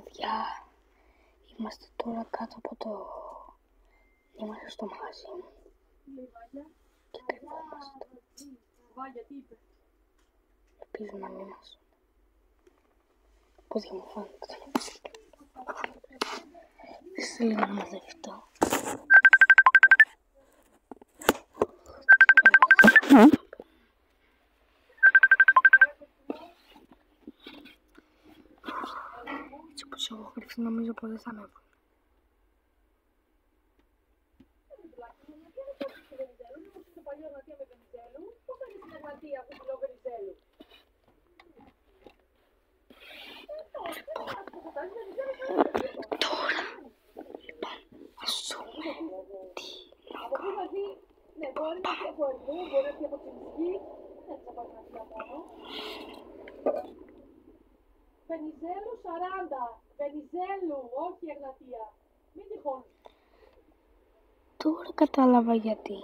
παιδιά, είμαστε τώρα κάτω από το... Είμαστε στο μαγαζί μου και κρυβόμαστε. Ελπίζω να μην μας... Πώς μου φάνηκε. Είστε λίγο να μαζευτώ. Έτσι όπως έχω κρυφτεί νομίζω πως δεν θα με βρουν. Τώρα, λοιπόν, ας δούμε τι να κάνω. Βενιζέλου 40. Βενιζέλου, όχι Εγνατία. Μην τυχόν. Τώρα κατάλαβα γιατί.